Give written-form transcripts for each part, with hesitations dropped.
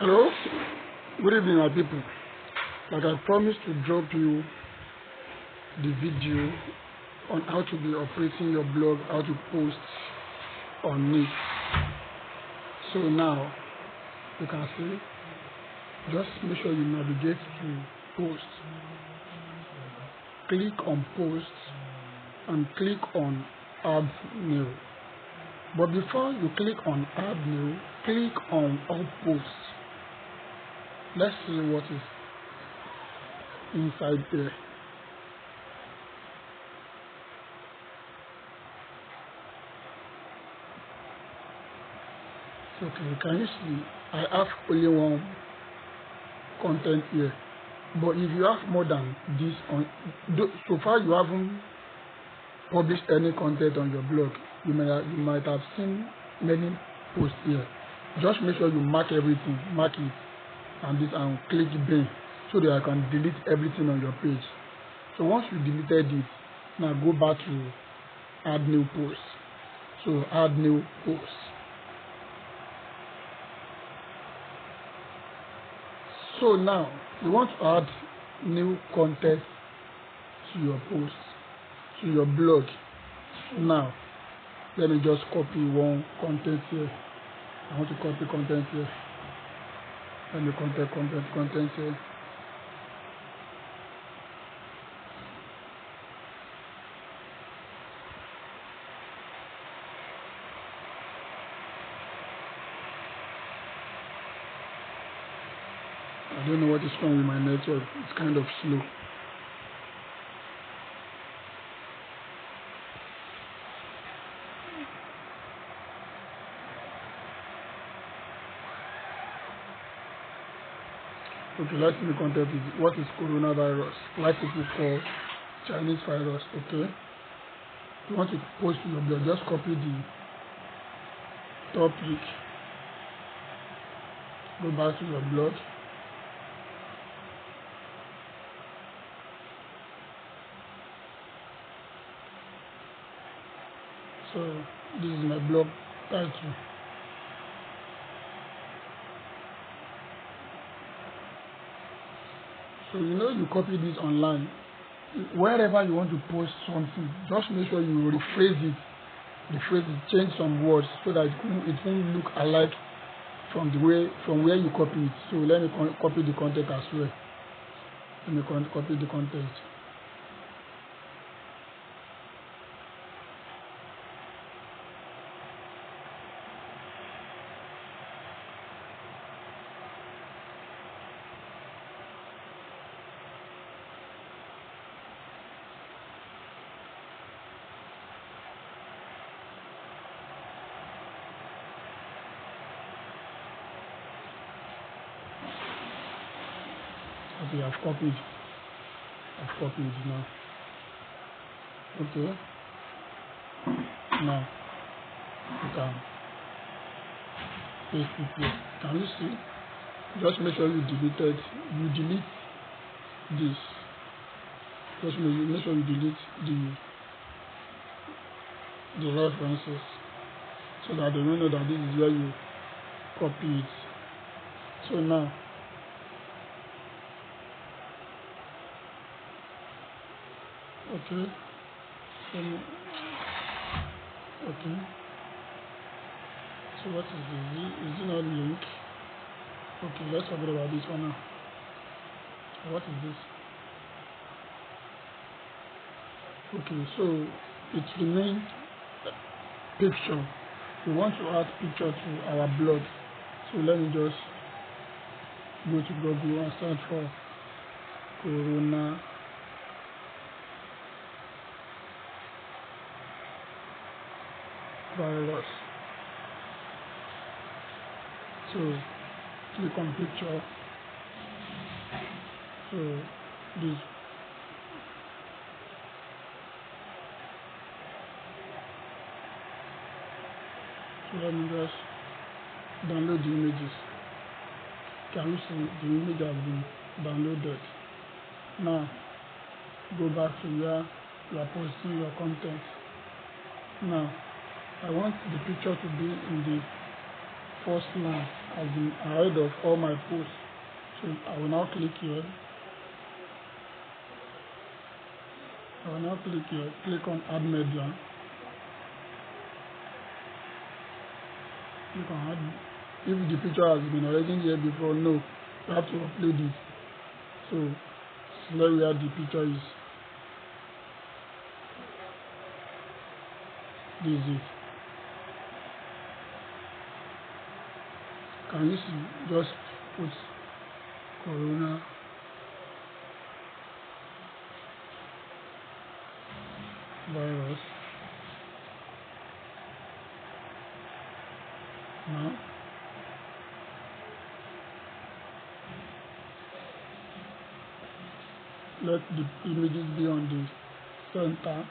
Hello, good evening, my people. Like I promised to drop you the video on how to be operating your blog, how to post on it. So now you can see, just make sure you navigate to post. Click on post and click on add new. But before you click on add new, click on all posts. Let's see what is inside there. Okay, can you see I have only one content here, but if you have more than this on, so far you haven't published any content on your blog, you might have seen many posts here. Just make sure you mark everything, mark it and this, and click bin so that I can delete everything on your page. So once you deleted it, now go back to add new post. So add new post. So now you want to add new content to your post, to your blog. Now let me just copy one content here. I want to copy content here. Let me content here. I don't know what is wrong with my network. It's kind of slow. Okay, let's see the content is what is coronavirus? Why people call Chinese virus? Okay. You want to post to your blog, just copy the topic. Go back to your blog. So this is my blog title. So you copy this online. Wherever you want to post something, just make sure you rephrase it, change some words so that it won't look alike from where you copy it. So let me copy the content as well. Let me copy the content. Okay, I've copied it now. Okay, now you can paste it here. Can you see? Just make sure you delete this. Just make sure you delete the references so that they will know that this is where you copy it. So now okay. Okay. So what is this? Is it not link? Okay, let's forget about this one now. What is this? Okay, so it remains picture. We want to add picture to our blog. So let me just go to Google and search for Corona virus. So click on picture. So this. So let me just download the images. Can you see the image has been downloaded? Now go back to where you are posting your content. Now I want the picture to be in the first line. has been ahead of all my posts. So I will now click here. Click on add media. Click on add. If the picture has been already here before, no, you have to upload it. So select where the picture is. This is it. Can you see? Just put corona virus. Now let the images be on the center,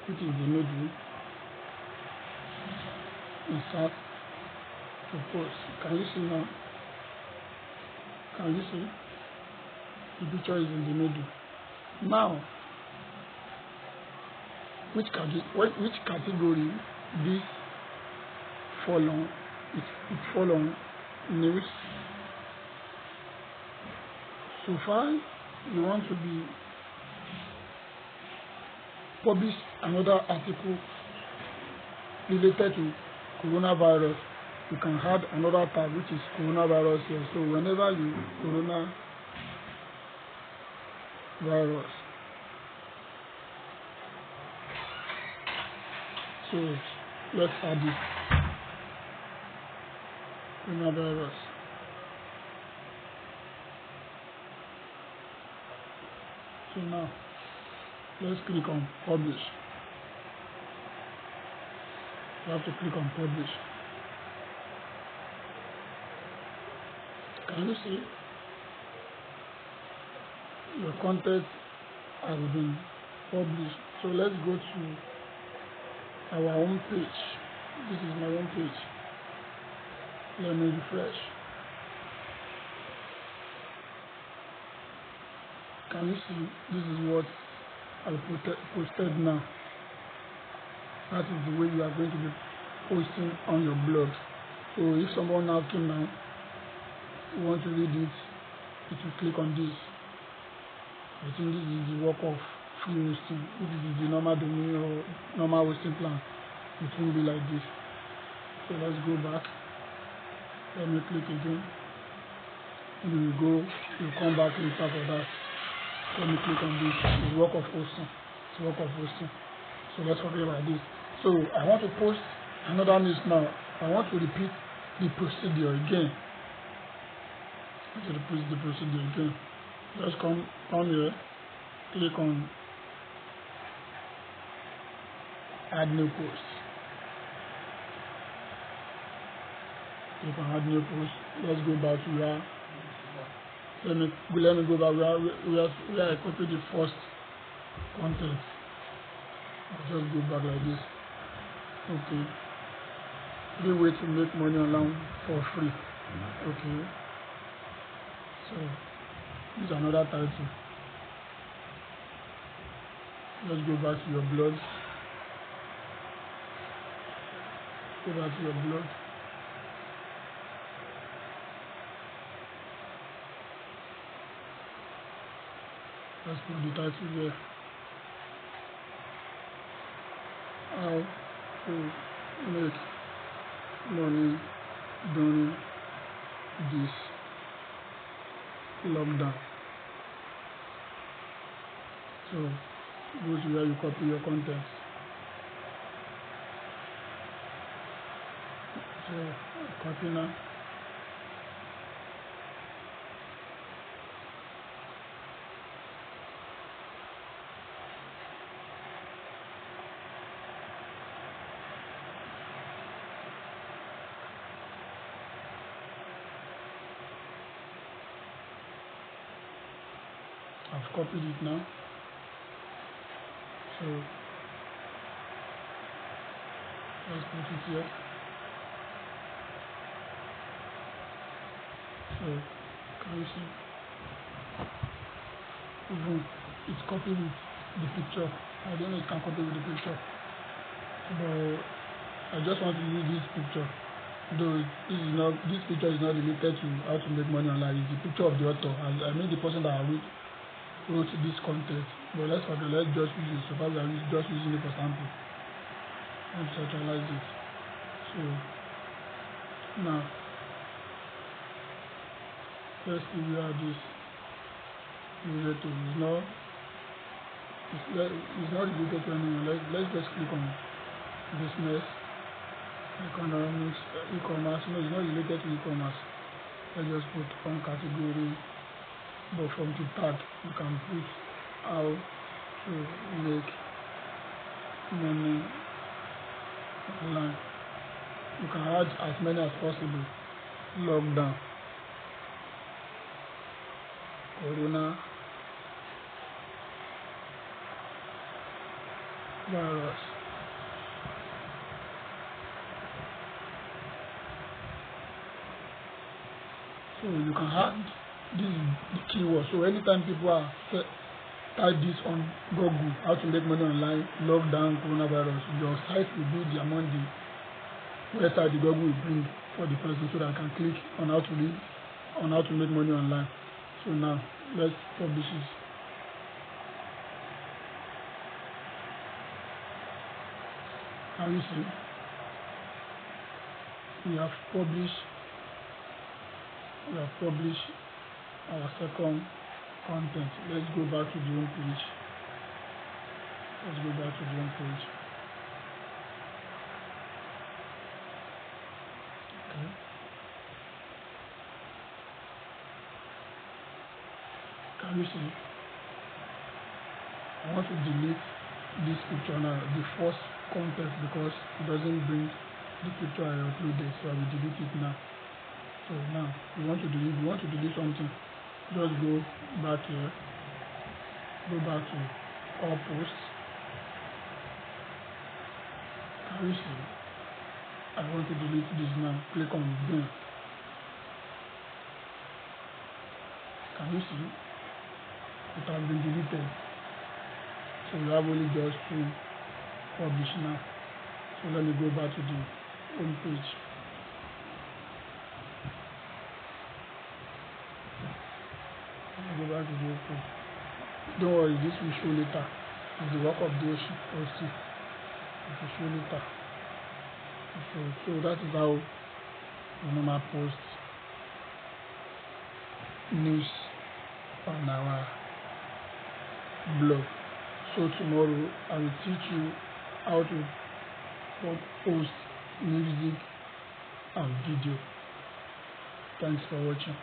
which is the middle. Insert to post. Can you see now? Can you see? The picture is in the middle. Now, which category this fall on? It fall on news. So far, you want to be publish another article related to coronavirus. You can add another tab which is coronavirus here. So whenever you coronavirus, so let's add it. Coronavirus. So now let's click on publish. You have to click on publish. Can you see? Your content has been published. So let's go to our home page. This is my home page. Let me refresh. Can you see? This is what I posted now. That is the way you are going to be posting on your blog. So if someone now came now, you want to read it, it will click on this. I think this is the work of free hosting. If it is the normal domain or normal hosting plan, it will be like this. So let's go back. Let me click again. We will go, we'll come back later for that. Let me click on this. It's work of hosting. It's work of hosting. So let's forget about this. So I want to post another news now. I want to repeat the procedure again. Just come here, click on add new post. Click on add new post. Let's go back to where let me go back where I copied the first content. I'll just go back like this. Okay. 3 ways to make money online for free. Okay. So this is another title. Let's go back to your blog. Go back to your blog. Let's put the title here. How to make money during this lockdown. So go to where you copy your content. So copy now. I've copied it now. So let's put it here. So can you see? Even it's copied with the picture. I don't know if it can copy with the picture. But I just want to use this picture. Though this picture is not related to how to make money online. It's the picture of the author. I mean the person that wrote this content. But let's forget. Let's just use it. So far we are just using it for sample. Let's centralize it. So now let's see where this related to. It's not related to anyone. Let's just click on business, economics, e-commerce. No, it's not related to e-commerce. Let's just put on category, but from the tag you can put how to make money online. You can add as many as possible. Lockdown, corona virus. So you can add this the keyword. So anytime people are type this on Google, how to make money online, lockdown, coronavirus, your site will be among the website the Google will bring for the person so that I can click on how to make money online. So now let's publish it. Can you see? We have published our second content. Let's go back to the home page. Okay. Can you see? I want to delete this picture now, the first content, because it doesn't bring the picture I uploaded, so I will delete it now. So now we want to delete something. Just go back here, go back to all posts. Can you see? I want to delete this now. Click on done. Can you see? It has been deleted. So you have only just to publish now. So let me go back to the home page. Go back to the home page. Don't worry, this will show later. It's the work of the ocean. It will show later. So that is how we normally post news on our blog. So tomorrow I will teach you how to post music and video. Thanks for watching.